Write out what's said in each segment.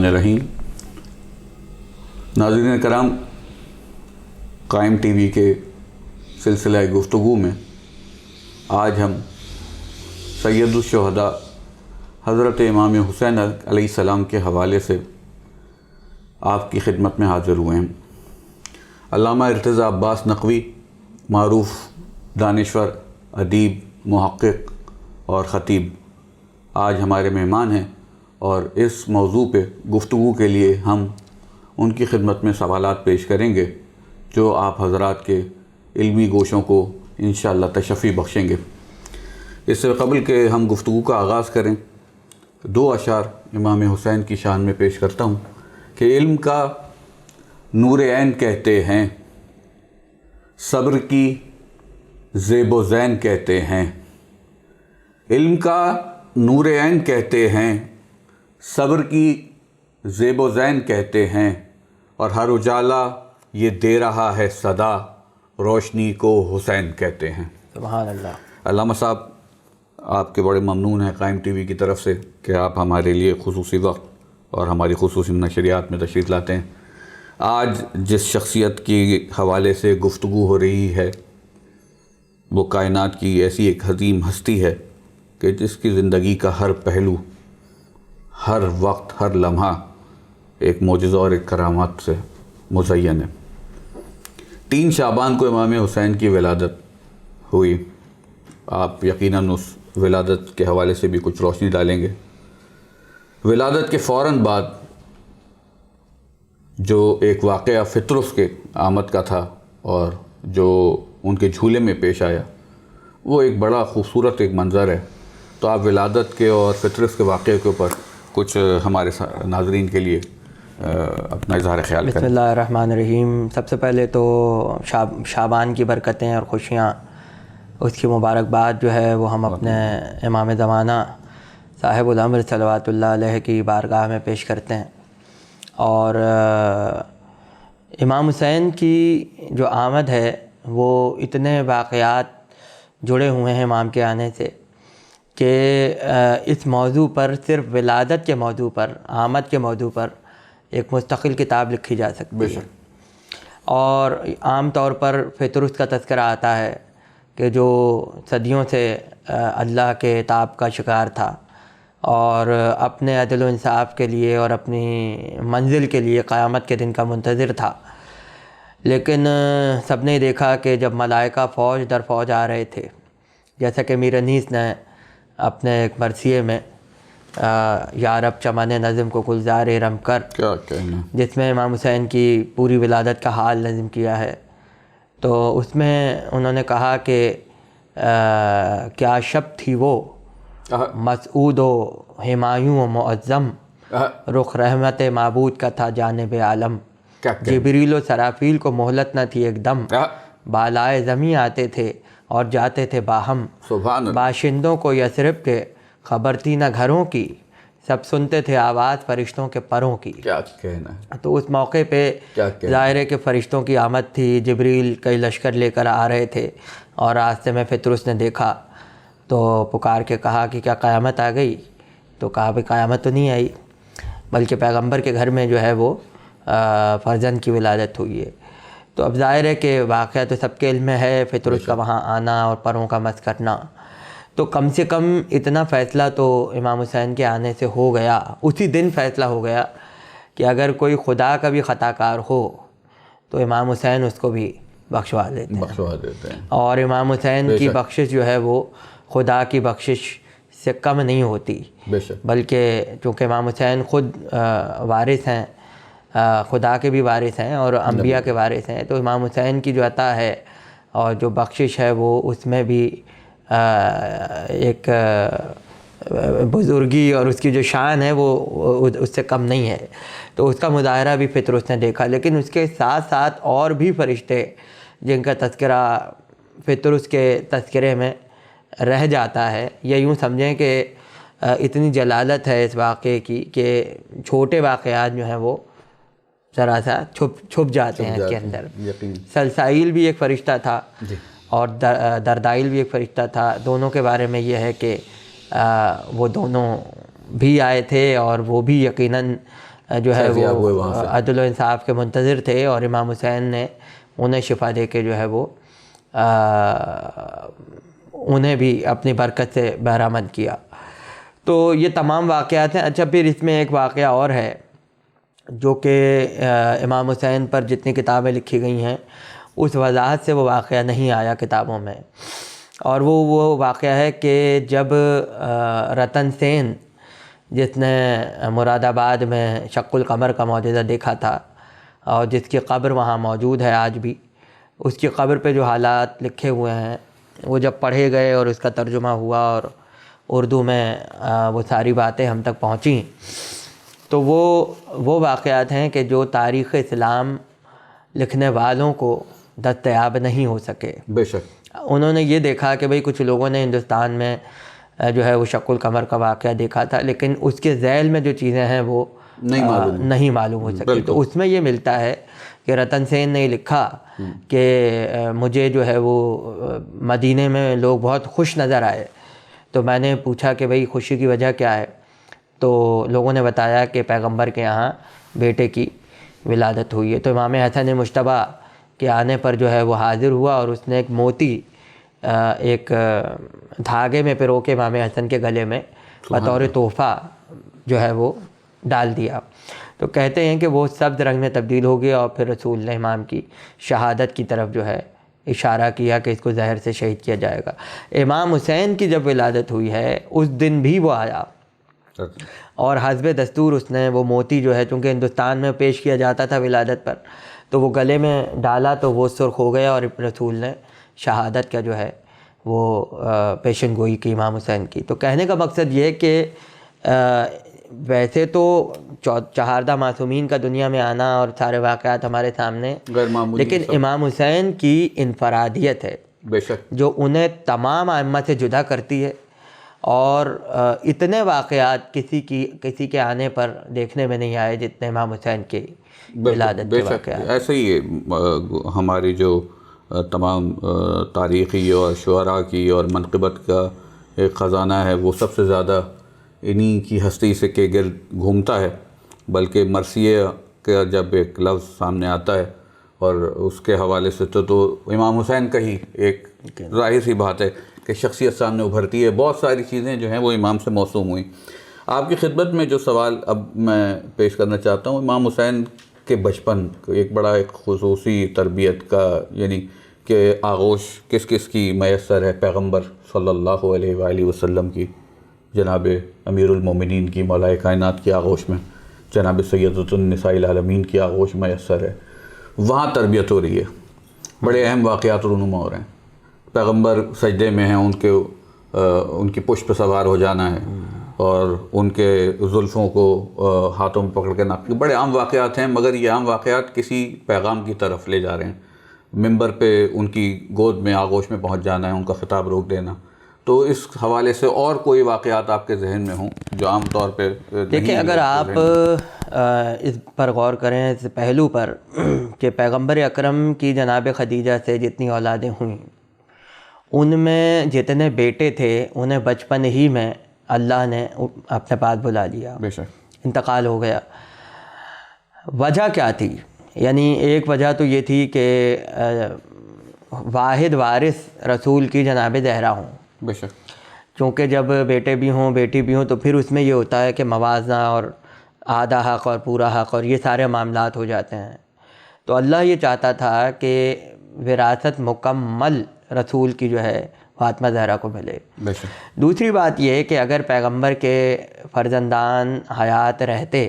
الرحمن الرحیم۔ ناظرین کرام، قائم ٹی وی کے سلسلہ گفتگو میں آج ہم سید الشہداء حضرت امام حسین علیہ السلام کے حوالے سے آپ کی خدمت میں حاضر ہوئے ہیں۔ علامہ ارتضیٰ عباس نقوی معروف دانشور، ادیب، محقق اور خطیب آج ہمارے مہمان ہیں، اور اس موضوع پہ گفتگو کے لیے ہم ان کی خدمت میں سوالات پیش کریں گے جو آپ حضرات کے علمی گوشوں کو انشاءاللہ تشفی بخشیں گے۔ اس سے قبل کہ ہم گفتگو کا آغاز کریں، دو اشعار امام حسین کی شان میں پیش کرتا ہوں کہ علم کا نور عین کہتے ہیں، صبر کی زیب و زین کہتے ہیں۔ علم کا نور عین کہتے ہیں، صبر کی زیب و زین کہتے ہیں، اور ہر اجالا یہ دے رہا ہے صدا، روشنی کو حسین کہتے ہیں۔ سبحان اللہ۔ علامہ صاحب، آپ کے بڑے ممنون ہیں قائم ٹی وی کی طرف سے کہ آپ ہمارے لیے خصوصی وقت اور ہماری خصوصی نشریات میں تشریف لاتے ہیں۔ آج جس شخصیت کی حوالے سے گفتگو ہو رہی ہے وہ کائنات کی ایسی ایک عظیم ہستی ہے کہ جس کی زندگی کا ہر پہلو، ہر وقت، ہر لمحہ ایک معجزہ اور ایک کرامات سے مزین ہے۔ 3 شعبان کو امام حسین کی ولادت ہوئی۔ آپ یقیناً اس ولادت کے حوالے سے بھی کچھ روشنی ڈالیں گے۔ ولادت کے فوراً بعد جو ایک واقعہ فطرس کے آمد کا تھا اور جو ان کے جھولے میں پیش آیا، وہ ایک بڑا خوبصورت ایک منظر ہے۔ تو آپ ولادت کے اور فطرس کے واقعے کے اوپر کچھ ہمارے ناظرین کے لیے اپنا اظہار خیال کریں۔ بسم اللہ الرحمن الرحیم۔ سب سے پہلے تو شعبان کی برکتیں اور خوشیاں، اس کی مبارکباد جو ہے وہ ہم اپنے امام زمانہ صاحب الامر صلوات اللہ علیہ کی بارگاہ میں پیش کرتے ہیں۔ اور امام حسین کی جو آمد ہے وہ اتنے واقعات جڑے ہوئے ہیں امام کے آنے سے کہ اس موضوع پر، صرف ولادت کے موضوع پر، آمد کے موضوع پر ایک مستقل کتاب لکھی جا سکتی ہے۔ اور عام طور پر فطرس کا تذکرہ آتا ہے کہ جو صدیوں سے اللہ کے عتاب کا شکار تھا اور اپنے عدل و انصاف کے لیے اور اپنی منزل کے لیے قیامت کے دن کا منتظر تھا، لیکن سب نے دیکھا کہ جب ملائکہ فوج در فوج آ رہے تھے، جیسا کہ میر انیس نے اپنے ایک مرثیے میں یا رب چمن نظم کو گلزار رم کر، کیا کہنا، جس میں امام حسین کی پوری ولادت کا حال نظم کیا ہے، تو اس میں انہوں نے کہا کہ کیا شب تھی وہ مسعود و ہمایوں و معظم، رخ رحمت معبود کا تھا جانب عالم، جبریل و سرافیل کو مہلت نہ تھی ایک دم، بالائے زمیں آتے تھے اور جاتے تھے باہم، باشندوں کو یثرب کے خبر تھی نہ گھروں کی، سب سنتے تھے آواز فرشتوں کے پروں کی۔ کیا کہنا ہے۔ تو اس موقع پہ ظاہر ہے کہ فرشتوں کی آمد تھی، جبریل کئی لشکر لے کر آ رہے تھے، اور راستے میں فطرس نے دیکھا تو پکار کے کہا کہ کیا قیامت آ گئی؟ تو کہا بھئی قیامت تو نہیں آئی، بلکہ پیغمبر کے گھر میں جو ہے وہ فرزند کی ولادت ہوئی ہے۔ تو اب ظاہر ہے کہ واقعہ تو سب کے علم میں ہے، فطرس کا وہاں آنا اور پروں کا مس کرنا، تو کم سے کم اتنا فیصلہ تو امام حسین کے آنے سے ہو گیا، اسی دن فیصلہ ہو گیا کہ اگر کوئی خدا کا بھی خطا کار ہو تو امام حسین اس کو بھی بخشوا دیتے ہیں، اور امام حسین کی بخشش جو ہے وہ خدا کی بخشش سے کم نہیں ہوتی، بلکہ چونکہ امام حسین خود وارث ہیں، خدا کے بھی وارث ہیں اور انبیاء کے وارث ہیں، تو امام حسین کی جو عطا ہے اور جو بخشش ہے وہ اس میں بھی ایک بزرگی اور اس کی جو شان ہے وہ اس سے کم نہیں ہے۔ تو اس کا مظاہرہ بھی فطرس نے دیکھا، لیکن اس کے ساتھ ساتھ اور بھی فرشتے جن کا تذکرہ فطرس کے تذکرے میں رہ جاتا ہے، یا یوں سمجھیں کہ اتنی جلالت ہے اس واقعے کی کہ چھوٹے واقعات جو ہیں وہ ذرا سا چھپ جاتے ہیں اس کے اندر۔ سلسائیل بھی ایک فرشتہ تھا اور دردائل بھی ایک فرشتہ تھا، دونوں کے بارے میں یہ ہے کہ وہ دونوں بھی آئے تھے اور وہ بھی یقیناً جو ہے وہ عدل و انصاف کے منتظر تھے، اور امام حسین نے انہیں شفا دے کے جو ہے وہ انہیں بھی اپنی برکت سے بہرامند کیا۔ تو یہ تمام واقعات ہیں۔ اچھا، پھر اس میں ایک واقعہ اور ہے جو کہ امام حسین پر جتنی کتابیں لکھی گئی ہیں اس وضاحت سے وہ واقعہ نہیں آیا کتابوں میں، اور وہ واقعہ ہے کہ جب رتن سین، جس نے مراد آباد میں شق القمر کا معجزہ دیکھا تھا اور جس کی قبر وہاں موجود ہے آج بھی، اس کی قبر پہ جو حالات لکھے ہوئے ہیں وہ جب پڑھے گئے اور اس کا ترجمہ ہوا اور اردو میں وہ ساری باتیں ہم تک پہنچیں، تو وہ واقعات ہیں کہ جو تاریخ اسلام لکھنے والوں کو دستیاب نہیں ہو سکے۔ بے شک انہوں نے یہ دیکھا کہ بھئی کچھ لوگوں نے ہندوستان میں جو ہے وہ شق القمر کا واقعہ دیکھا تھا، لیکن اس کے ذیل میں جو چیزیں ہیں وہ نہیں معلوم ہو سکی۔ تو اس میں یہ ملتا ہے کہ رتن سین نے لکھا کہ مجھے جو ہے وہ مدینے میں لوگ بہت خوش نظر آئے، تو میں نے پوچھا کہ بھئی خوشی کی وجہ کیا ہے؟ تو لوگوں نے بتایا کہ پیغمبر کے یہاں بیٹے کی ولادت ہوئی ہے۔ تو امام حسن مجتبیٰ کے آنے پر جو ہے وہ حاضر ہوا اور اس نے ایک موتی ایک دھاگے میں پرو کے امام حسن کے گلے میں بطور تحفہ جو ہے وہ ڈال دیا۔ تو کہتے ہیں کہ وہ سبز رنگ میں تبدیل ہو گیا، اور پھر رسول نے امام کی شہادت کی طرف جو ہے اشارہ کیا کہ اس کو زہر سے شہید کیا جائے گا۔ امام حسین کی جب ولادت ہوئی ہے اس دن بھی وہ آیا، اور حسب دستور اس نے وہ موتی جو ہے، چونکہ ہندوستان میں پیش کیا جاتا تھا ولادت پر، تو وہ گلے میں ڈالا تو وہ سرخ ہو گیا، اور رسول نے شہادت کا جو ہے وہ پیشن گوئی کی امام حسین کی۔ تو کہنے کا مقصد یہ ہے کہ ویسے تو چہاردہ معصومین کا دنیا میں آنا اور سارے واقعات ہمارے سامنے، لیکن امام حسین کی انفرادیت ہے بے شک جو انہیں تمام ائمہ سے جدا کرتی ہے، اور اتنے واقعات کسی کے آنے پر دیکھنے میں نہیں آئے جتنے امام حسین کی ولادت کے واقعات۔ ایسے ہی ہماری جو تمام تاریخی اور شعراء کی اور منقبت کا ایک خزانہ ہے، وہ سب سے زیادہ انہی کی ہستی سے کے گرد گھومتا ہے۔ بلکہ مرثیہ کا جب ایک لفظ سامنے آتا ہے اور اس کے حوالے سے تو امام حسین کا ہی ایک ظاہر سی بات ہے کہ شخصیت سامنے ابھرتی ہے۔ بہت ساری چیزیں جو ہیں وہ امام سے موسوم ہوئیں۔ آپ کی خدمت میں جو سوال اب میں پیش کرنا چاہتا ہوں، امام حسین کے بچپن ایک بڑا ایک خصوصی تربیت کا، یعنی کہ آغوش کس کس کی میسر ہے؟ پیغمبر صلی اللہ علیہ وآلہ وسلم کی، جناب امیر المومنین کی، مولا کائنات کی آغوش میں، جناب سیدۃ النساء العالمین کی آغوش میسر ہے، وہاں تربیت ہو رہی ہے، بڑے اہم واقعات رونما ہو رہے ہیں۔ پیغمبر سجدے میں ہیں، ان کی پشت پہ سوار ہو جانا ہے، اور ان کے زلفوں کو ہاتھوں میں پکڑ کے ناپ، بڑے عام واقعات ہیں، مگر یہ عام واقعات کسی پیغام کی طرف لے جا رہے ہیں۔ ممبر پہ ان کی گود میں آغوش میں پہنچ جانا ہے، ان کا خطاب روک دینا۔ تو اس حوالے سے اور کوئی واقعات آپ کے ذہن میں ہوں جو عام طور پہ دیکھیں، اگر آپ اس پر غور کریں، اس پہلو پر کہ پیغمبر اکرم کی جناب خدیجہ سے جتنی اولادیں ہوئیں، ان میں جتنے بیٹے تھے انہیں بچپن ہی میں اللہ نے اپنے پاس بلا لیا، بے شک انتقال ہو گیا۔ وجہ کیا تھی؟ یعنی ایک وجہ تو یہ تھی کہ واحد وارث رسول کی جناب زہرا ہوں، بے شک، چونکہ جب بیٹے بھی ہوں بیٹی بھی ہوں تو پھر اس میں یہ ہوتا ہے کہ موازنہ اور آدھا حق اور پورا حق اور یہ سارے معاملات ہو جاتے ہیں۔ تو اللہ یہ چاہتا تھا کہ وراثت مکمل رسول کی جو ہے فاطمہ زہرا کو ملے۔ بے شک۔ دوسری بات یہ کہ اگر پیغمبر کے فرزندان حیات رہتے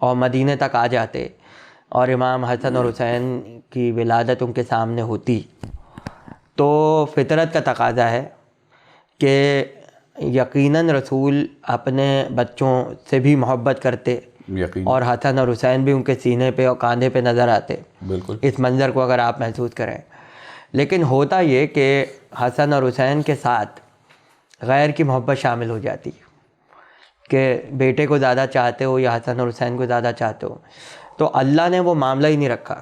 اور مدینے تک آ جاتے اور امام حسن اور حسین کی ولادت ان کے سامنے ہوتی، تو فطرت کا تقاضا ہے کہ یقیناً رسول اپنے بچوں سے بھی محبت کرتے، اور حسن اور حسین بھی ان کے سینے پہ اور کاندھے پہ نظر آتے، بالکل اس منظر کو اگر آپ محسوس کریں۔ لیکن ہوتا یہ کہ حسن اور حسین کے ساتھ غیر کی محبت شامل ہو جاتی کہ بیٹے کو زیادہ چاہتے ہو یا حسن اور حسین کو زیادہ چاہتے ہو، تو اللہ نے وہ معاملہ ہی نہیں رکھا،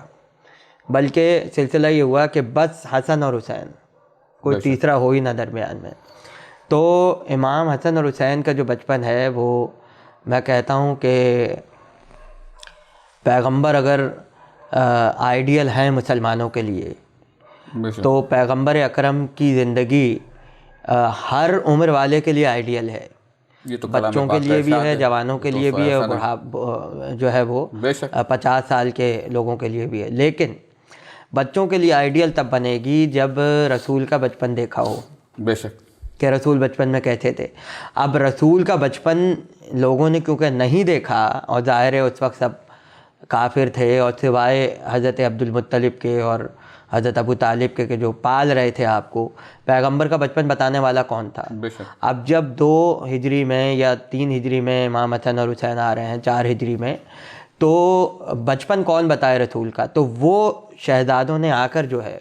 بلکہ سلسلہ یہ ہوا کہ بس حسن اور حسین، کوئی تیسرا ہو ہی نہ درمیان میں۔ تو امام حسن اور حسین کا جو بچپن ہے وہ میں کہتا ہوں کہ پیغمبر اگر آئیڈیل ہیں مسلمانوں کے لیے تو پیغمبر اکرم کی زندگی ہر عمر والے کے لیے آئیڈیل ہے. بچوں کے لیے بھی ہے, جوانوں کے لیے بھی ہے, جو ہے وہ 50 سال کے لوگوں کے لیے بھی ہے. لیکن بچوں کے لیے آئیڈیل تب بنے گی جب رسول کا بچپن دیکھا ہو. بے شک کہ رسول بچپن میں کیسے تھے. اب رسول کا بچپن لوگوں نے کیونکہ نہیں دیکھا, اور ظاہر ہے اس وقت سب کافر تھے, اور سوائے حضرت عبد المطلب کے اور حضرت ابو طالب کے جو پال رہے تھے آپ کو, پیغمبر کا بچپن بتانے والا کون تھا؟ اب جب 2 ہجری میں یا 3 ہجری میں امام حسن اور حسین آ رہے ہیں, 4 ہجری میں, تو بچپن کون بتائے رسول کا؟ تو وہ شہزادوں نے آ کر جو ہے,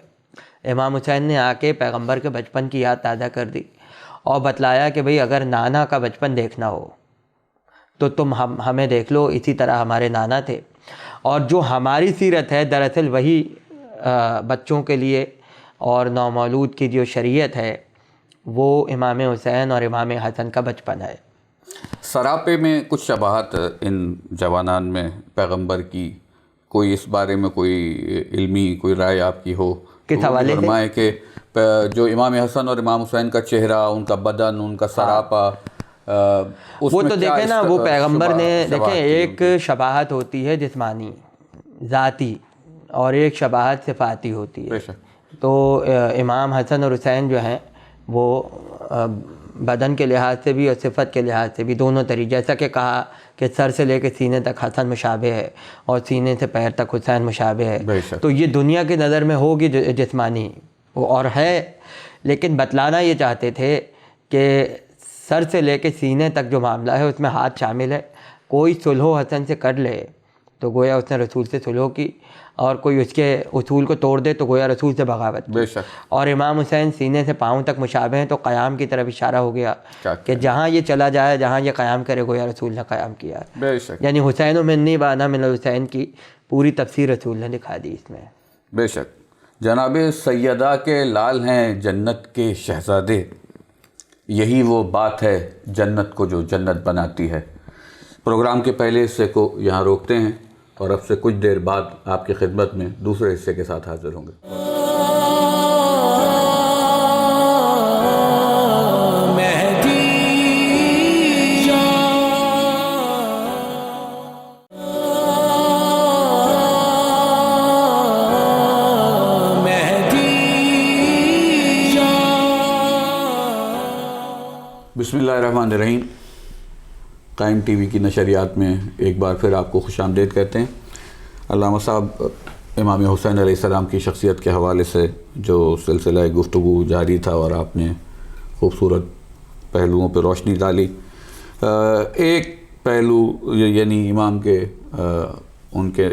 امام حسین نے آ کے پیغمبر کے بچپن کی یاد تازہ کر دی اور بتلایا کہ بھئی اگر نانا کا بچپن دیکھنا ہو تو تم ہمیں دیکھ لو, اسی طرح ہمارے نانا تھے. اور جو ہماری سیرت ہے دراصل وہی بچوں کے لیے اور نومولود کی جو شریعت ہے وہ امام حسین اور امام حسن کا بچپن ہے. سراپے میں کچھ شباہت ان جوانان میں پیغمبر کی, کوئی اس بارے میں کوئی علمی کوئی رائے آپ کی ہو؟ کس حوالے سے؟ کہ جو امام حسن اور امام حسین کا چہرہ, ان کا بدن, ان کا سراپا, وہ تو دیکھیں نا, وہ پیغمبر نے دیکھیں ایک شباہت ہوتی ہے جسمانی ذاتی اور ایک شباہت صفاتی ہوتی ہے. تو امام حسن اور حسین جو ہیں وہ بدن کے لحاظ سے بھی اور صفت کے لحاظ سے بھی دونوں طریقے, جیسا کہ کہا کہ سر سے لے کے سینے تک حسن مشابہ ہے اور سینے سے پیر تک حسین مشابہ ہے. تو یہ دنیا کی نظر میں ہوگی جسمانی اور ہے, لیکن بتلانا یہ چاہتے تھے کہ سر سے لے کے سینے تک جو معاملہ ہے اس میں ہاتھ شامل ہے. کوئی صلح حسن سے کر لے تو گویا اس نے رسول سے صلح کی, اور کوئی اس کے اصول کو توڑ دے تو گویا رسول سے بغاوت کی. اور امام حسین سینے سے پاؤں تک مشابہ ہیں, تو قیام کی طرف اشارہ ہو گیا کہ جہاں یہ چلا جائے, جہاں یہ قیام کرے, گویا رسول نے قیام کیا. یعنی حسین منی وانا من الحسین کی پوری تفسیر رسول نے دکھا دی اس میں. بے شک. جناب سیدہ کے لال ہیں جنت کے شہزادے, یہی وہ بات ہے جنت کو جو جنت بناتی ہے. پروگرام کے پہلے حصے کو یہاں روکتے ہیں اور اب سے کچھ دیر بعد آپ کی خدمت میں دوسرے حصے کے ساتھ حاضر ہوں گے. بسم اللہ الرحمن الرحیم. قائم ٹی وی کی نشریات میں ایک بار پھر آپ کو خوش آمدید کہتے ہیں. علامہ صاحب امام حسین علیہ السلام کی شخصیت کے حوالے سے جو سلسلہ گفتگو جاری تھا اور آپ نے خوبصورت پہلوؤں پہ روشنی ڈالی. ایک پہلو یعنی امام کے ان کے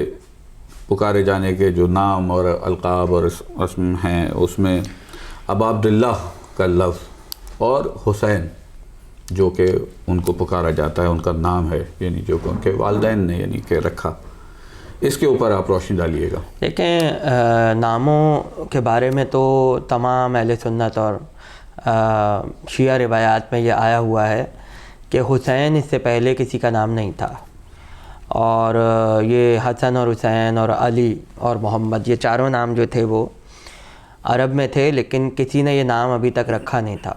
پکارے جانے کے جو نام اور القاب اور اسم ہیں, اس میں ابا عبداللہ کا لفظ اور حسین جو کہ ان کو پکارا جاتا ہے, ان کا نام ہے, یعنی جو کہ ان کے والدین نے یعنی کہ رکھا, اس کے اوپر آپ روشنی ڈالیے گا. دیکھیں, ناموں کے بارے میں تو تمام اہل سنت اور شیعہ روایات میں یہ آیا ہوا ہے کہ حسین اس سے پہلے کسی کا نام نہیں تھا, اور یہ حسن اور حسین اور علی اور محمد یہ چاروں نام جو تھے وہ عرب میں تھے, لیکن کسی نے یہ نام ابھی تک رکھا نہیں تھا.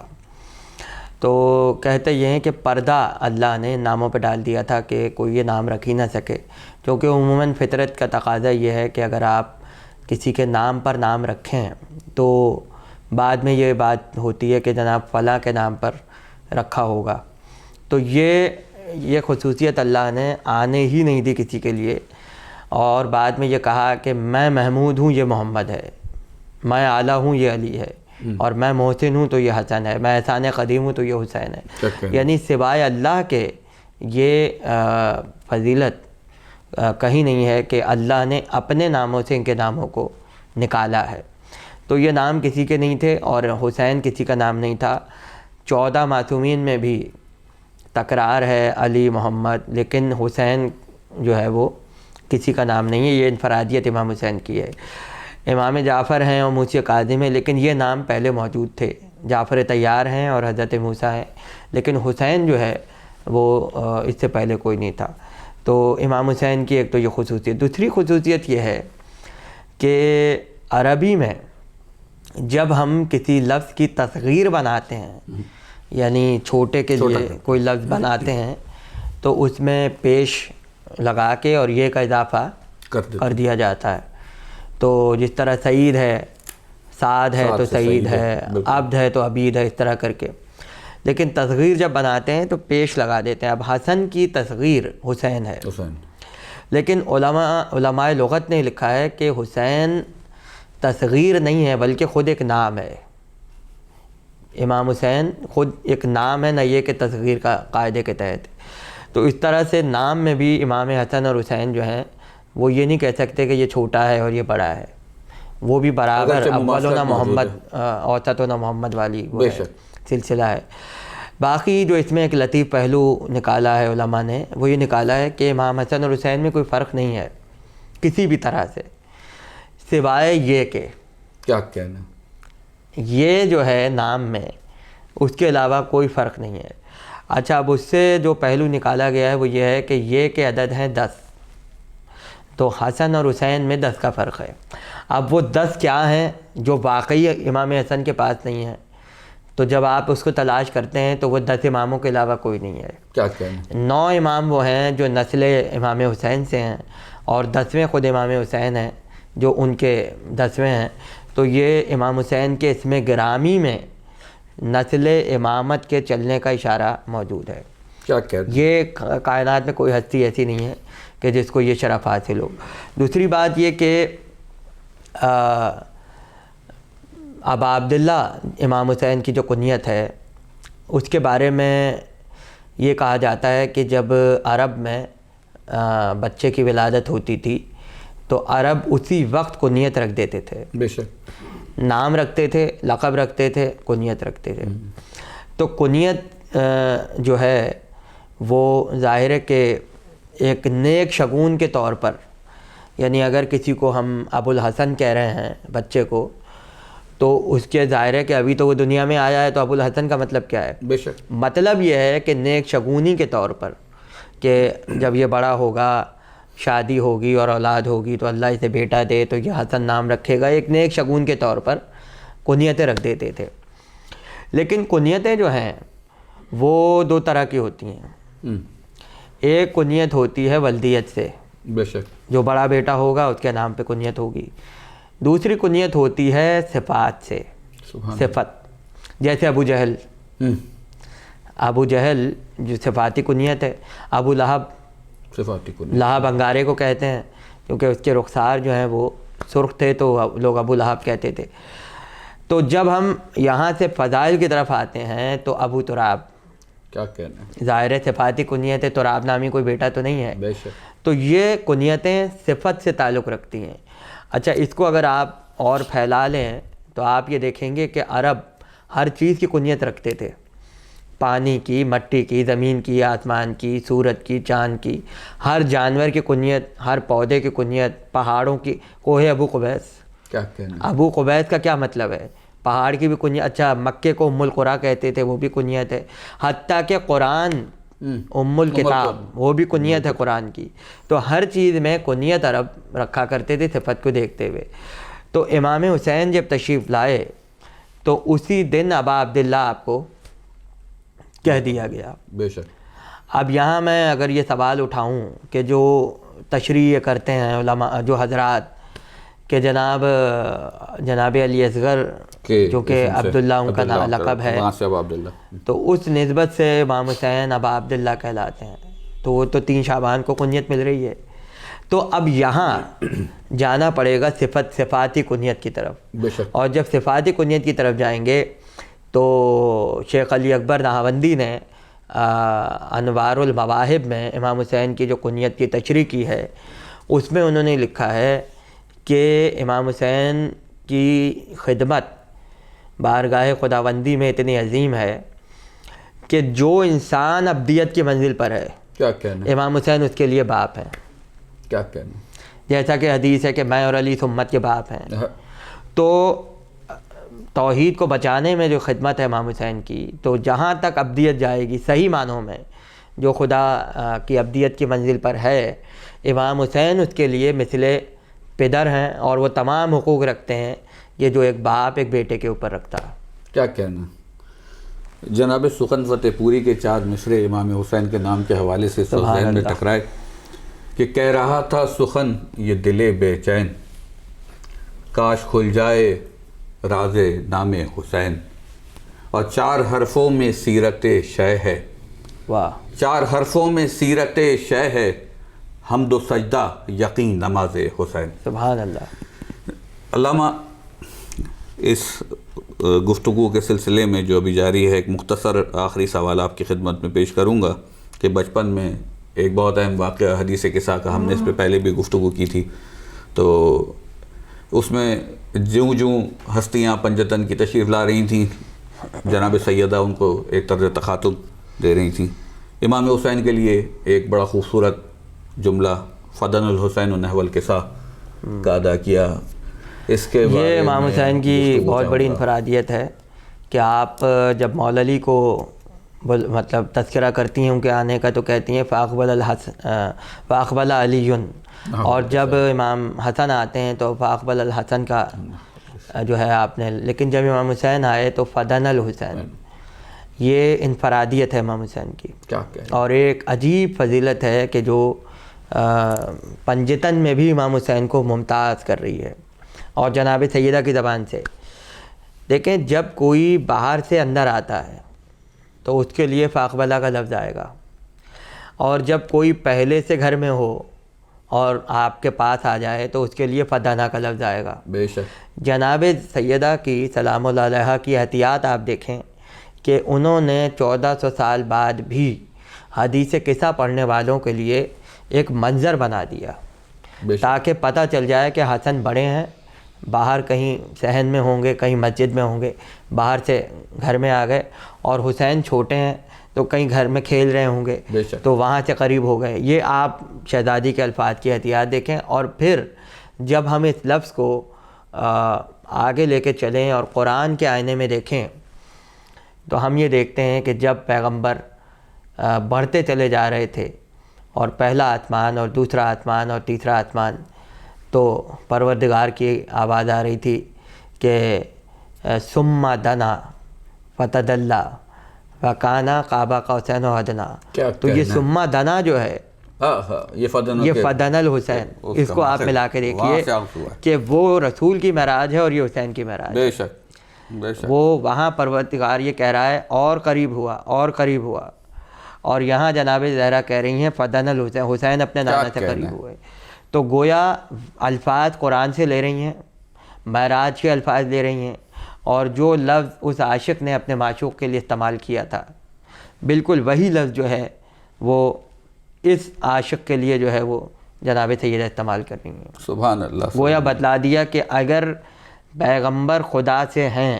تو کہتے یہ ہیں کہ پردہ اللہ نے ناموں پہ ڈال دیا تھا کہ کوئی یہ نام رکھ ہی نہ سکے, کیونکہ عموماً فطرت کا تقاضا یہ ہے کہ اگر آپ کسی کے نام پر نام رکھیں تو بعد میں یہ بات ہوتی ہے کہ جناب فلاں کے نام پر رکھا ہوگا. تو یہ خصوصیت اللہ نے آنے ہی نہیں دی کسی کے لیے, اور بعد میں یہ کہا کہ میں محمود ہوں, یہ محمد ہے, میں اعلیٰ ہوں, یہ علی ہے, اور میں محسن ہوں تو یہ حسن ہے, میں احسان قدیم ہوں تو یہ حسین ہے. یعنی سوائے اللہ کے یہ فضیلت کہیں نہیں ہے کہ اللہ نے اپنے ناموں سے ان کے ناموں کو نکالا ہے. تو یہ نام کسی کے نہیں تھے اور حسین کسی کا نام نہیں تھا. 14 معصومین میں بھی تکرار ہے علی محمد, لیکن حسین جو ہے وہ کسی کا نام نہیں ہے. یہ انفرادیت امام حسین کی ہے. امام جعفر ہیں اور موسی کاظم ہیں, لیکن یہ نام پہلے موجود تھے. جعفر طیار ہیں اور حضرت موسیٰ ہیں, لیکن حسین جو ہے وہ اس سے پہلے کوئی نہیں تھا. تو امام حسین کی ایک تو یہ خصوصیت. دوسری خصوصیت یہ ہے کہ عربی میں جب ہم کسی لفظ کی تصغیر بناتے ہیں یعنی چھوٹے کے لیے کوئی لفظ بناتے ہیں تو اس میں پیش لگا کے اور یہ کا اضافہ کر دیا جاتا ہے. تو جس طرح سعید ہے سعد ہے تو سعید ہے، عبد ہے تو عبید ہے، اس طرح کر کے. لیکن تصغیر جب بناتے ہیں تو پیش لگا دیتے ہیں. اب حسن کی تصغیر حسین ہے، لیکن علماء لغت نے لکھا ہے کہ حسین تصغیر نہیں ہے بلکہ خود ایک نام ہے. امام حسین خود ایک نام ہے، نہ یہ کہ تصغیر کا قاعدے کے تحت. تو اس طرح سے نام میں بھی امام حسن اور حسین جو ہیں وہ یہ نہیں کہہ سکتے کہ یہ چھوٹا ہے اور یہ بڑا ہے، وہ بھی برابر اولنا محمد اوسطنا محمد والی وہ سلسلہ ہے. باقی جو اس میں ایک لطیف پہلو نکالا ہے علماء نے وہ یہ نکالا ہے کہ امام حسن اور حسین میں کوئی فرق نہیں ہے کسی بھی طرح سے، سوائے یہ کہ کیا کہنا یہ جو ہے نام میں اس کے علاوہ کوئی فرق نہیں ہے. اچھا، اب اس سے جو پہلو نکالا گیا ہے وہ یہ ہے کہ یہ کے عدد ہیں 10، تو حسن اور حسین میں 10 کا فرق ہے. اب وہ 10 کیا ہیں جو واقعی امام حسن کے پاس نہیں ہیں، تو جب آپ اس کو تلاش کرتے ہیں تو وہ 10 اماموں کے علاوہ کوئی نہیں ہے. کیا کہنا 9 امام وہ ہیں جو نسل امام حسین سے ہیں اور 10ویں خود امام حسین ہیں جو ان کے 10ویں ہیں. تو یہ امام حسین کے اسم گرامی میں نسل امامت کے چلنے کا اشارہ موجود ہے. کیا کہنا یہ کائنات میں کوئی ہستی ایسی نہیں ہے کہ جس کو یہ شرف حاصل ہو. دوسری بات یہ کہ ابا عبداللہ امام حسین کی جو کنیت ہے اس کے بارے میں یہ کہا جاتا ہے کہ جب عرب میں بچے کی ولادت ہوتی تھی تو عرب اسی وقت کنیت رکھ دیتے تھے. بے شک نام رکھتے تھے، لقب رکھتے تھے، کنیت رکھتے تھے. تو کنیت جو ہے وہ ظاہر ہے کہ ایک نیک شگون کے طور پر، یعنی اگر کسی کو ہم ابو الحسن کہہ رہے ہیں بچے کو تو اس کے ظاہر ہے کہ ابھی تو وہ دنیا میں آیا ہے تو ابو الحسن کا مطلب کیا ہے؟ بے شک مطلب یہ ہے کہ نیک شگونی کے طور پر کہ جب یہ بڑا ہوگا، شادی ہوگی اور اولاد ہوگی تو اللہ اسے بیٹا دے تو یہ حسن نام رکھے گا. ایک نیک شگون کے طور پر کنیتیں رکھ دیتے تھے. لیکن کنیتیں جو ہیں وہ 2 طرح کی ہوتی ہیں. ایک کنیت ہوتی ہے ولدیت سے، بے شک جو بڑا بیٹا ہوگا اس کے نام پہ کنیت ہوگی. دوسری کنیت ہوتی ہے صفات سے، صفت، جیسے ابو جہل. ابو جہل جو صفاتی کنیت ہے. ابو لہب، صفاتی کنیت، لہب انگارے کو کہتے ہیں کیونکہ اس کے رخسار جو ہیں وہ سرخ تھے تو لوگ ابو لہب کہتے تھے. تو جب ہم یہاں سے فضائل کی طرف آتے ہیں تو ابو تراب، کیا کہنا ظاہر ہے صفاتی کنیت ہے، تراب نامی کوئی بیٹا تو نہیں ہے. بے شک تو یہ کنیتیں صفت سے تعلق رکھتی ہیں. اچھا، اس کو اگر آپ اور پھیلا لیں تو آپ یہ دیکھیں گے کہ عرب ہر چیز کی کنیت رکھتے تھے، پانی کی، مٹی کی، زمین کی، آسمان کی، سورج کی، چاند کی، ہر جانور کی کنیت، ہر پودے کی کنیت، پہاڑوں کی. کوہ ابو قبیس، کیا کہنا ابو قبیس کا کیا مطلب ہے؟ پہاڑ کی بھی کنیت. اچھا، مکے کو ام القریٰ کہتے تھے، وہ بھی کنیت ہے. حتیٰ کہ قرآن ام الکتاب وہ بھی کنیت ہے قرآن کی. تو ہر چیز میں کنیت عرب رکھا کرتے تھے صفت کو دیکھتے ہوئے. تو امام حسین جب تشریف لائے تو اسی دن ابا عبداللہ آپ کو کہہ دیا گیا. بے شک. اب یہاں میں اگر یہ سوال اٹھاؤں کہ جو تشریح کرتے ہیں علماء، جو حضرات کہ جناب علی اصغر جو کہ عبداللہ ان کا لقب ہے، تو اس نسبت سے امام حسین ابا عبداللہ کہلاتے ہیں. تو وہ تو 3 شعبان کو کنیت مل رہی ہے. تو اب یہاں جانا پڑے گا صفاتی کنیت کی طرف. اور جب صفاتی کنیت کی طرف جائیں گے تو شیخ علی اکبر نہاوندی نے انوار المواہب میں امام حسین کی جو کنیت کی تشریح کی ہے اس میں انہوں نے لکھا ہے کہ امام حسین کی خدمت بارگاہ خداوندی میں اتنی عظیم ہے کہ جو انسان ابدیت کی منزل پر ہے، کیا کہنا، امام حسین اس کے لیے باپ ہیں. کیا کہنا، جیسا کہ حدیث ہے کہ میں اور علی امت کے باپ ہیں. تو توحید کو بچانے میں جو خدمت ہے امام حسین کی، تو جہاں تک ابدیت جائے گی صحیح معنوں میں جو خدا کی ابدیت کی منزل پر ہے، امام حسین اس کے لیے مثل پدر ہیں اور وہ تمام حقوق رکھتے ہیں یہ جو ایک باپ ایک بیٹے کے اوپر رکھتا ہے۔ کیا کہنا جناب سخن فتح پوری کے 4 مصرے امام حسین کے نام کے حوالے سے ذہن میں ٹکرائے کہ کہہ رہا تھا سخن یہ دل بے چین، کاش کھل جائے راز نام حسین، اور 4 حرفوں میں سیرت شہ ہے، واہ 4 حرفوں میں سیرت شہ ہے، حمد و سجدہ یقین نماز حسین۔ سبحان اللہ۔ علامہ اس گفتگو کے سلسلے میں جو ابھی جاری ہے، ایک مختصر آخری سوال آپ کی خدمت میں پیش کروں گا کہ بچپن میں ایک بہت اہم واقعہ حدیث قصہ کا ہم نے اس پہ پہلے بھی گفتگو کی تھی، تو اس میں جوں ہستیاں پنجتن کی تشریف لا رہی تھیں، جناب سیدہ ان کو ایک طرز تخاطب دے رہی تھیں، امام حسین کے لیے ایک بڑا خوبصورت جملہ فدن الحسین نحو القصہ کا ادا کیا۔ اس کے یہ امام حسین کی بہت بڑی انفرادیت ہے کہ آپ جب مولا علی کو مطلب تذکرہ کرتی ہیں ان کے آنے کا تو کہتی ہیں فاقبل علی، اور جب امام حسن آتے ہیں تو فاقبل الحسن کا جو ہے آپ نے، لیکن جب امام حسین آئے تو فدن الحسین۔ یہ انفرادیت ہے امام حسین کی، اور ایک عجیب فضیلت ہے کہ جو پنجتن میں بھی امام حسین کو ممتاز کر رہی ہے۔ اور جناب سیدہ کی زبان سے دیکھیں، جب کوئی باہر سے اندر آتا ہے تو اس کے لیے فاقبلہ کا لفظ آئے گا، اور جب کوئی پہلے سے گھر میں ہو اور آپ کے پاس آ جائے تو اس کے لیے فدانہ کا لفظ آئے گا۔ بے شک جناب سیدہ کی سلام اللہ علیہا کی احتیاط آپ دیکھیں کہ انہوں نے 1400 سال بعد بھی حدیث قصہ پڑھنے والوں کے لیے ایک منظر بنا دیا تاکہ پتہ چل جائے کہ حسن بڑے ہیں، باہر کہیں صحن میں ہوں گے، کہیں مسجد میں ہوں گے، باہر سے گھر میں آ گئے، اور حسین چھوٹے ہیں تو کہیں گھر میں کھیل رہے ہوں گے تو وہاں سے قریب ہو گئے۔ یہ آپ شہزادی کے الفاظ کی احتیاط دیکھیں، اور پھر جب ہم اس لفظ کو آگے لے کے چلیں اور قرآن کے آئینے میں دیکھیں تو ہم یہ دیکھتے ہیں کہ جب پیغمبر بڑھتے چلے جا رہے تھے اور پہلا آسمان اور دوسرا آسمان اور تیسرا آسمان، تو پروردگار کی آواز آ رہی تھی کہ ثم دنا فتدلی فکانا قاب قوسین و ادنی۔ تو یہ ثم دنا جو ہے یہ فدن الحسین، اس کو آپ ملا کے دیکھیے کہ وہ رسول کی معراج ہے اور یہ حسین کی معراج ہے۔ بے شک وہ وہاں پروردگار یہ کہہ رہا ہے اور قریب ہوا اور قریب ہوا، اور یہاں جناب زہرا کہہ رہی ہیں فدن الحسین، حسین اپنے نانا سے قریب ہوئے۔ تو گویا الفاظ قرآن سے لے رہی ہیں، معراج کے الفاظ لے رہی ہیں، اور جو لفظ اس عاشق نے اپنے معشوق کے لیے استعمال کیا تھا بالکل وہی لفظ جو ہے وہ اس عاشق کے لیے جو ہے وہ جناب سیدہ استعمال کر رہی ہیں۔ سبحان اللہ۔ گویا بتلا دیا کہ اگر پیغمبر خدا سے ہیں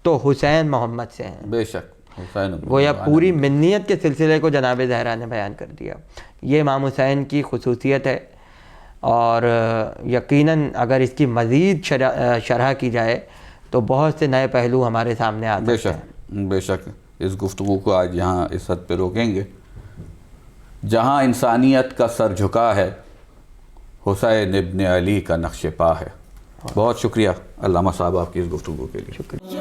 تو حسین محمد سے ہیں۔ بے شک حسین گویا پوری منیت کے سلسلے کو جناب زہرا نے بیان کر دیا۔ یہ امام حسین کی خصوصیت ہے، اور یقیناً اگر اس کی مزید شرح کی جائے تو بہت سے نئے پہلو ہمارے سامنے آتے ہیں۔ بے شک اس گفتگو کو آج یہاں اس حد پہ روکیں گے۔ جہاں انسانیت کا سر جھکا ہے، حسین ابن علی کا نقش پا ہے۔ بہت شکریہ علامہ صاحب آپ کی اس گفتگو کے لیے۔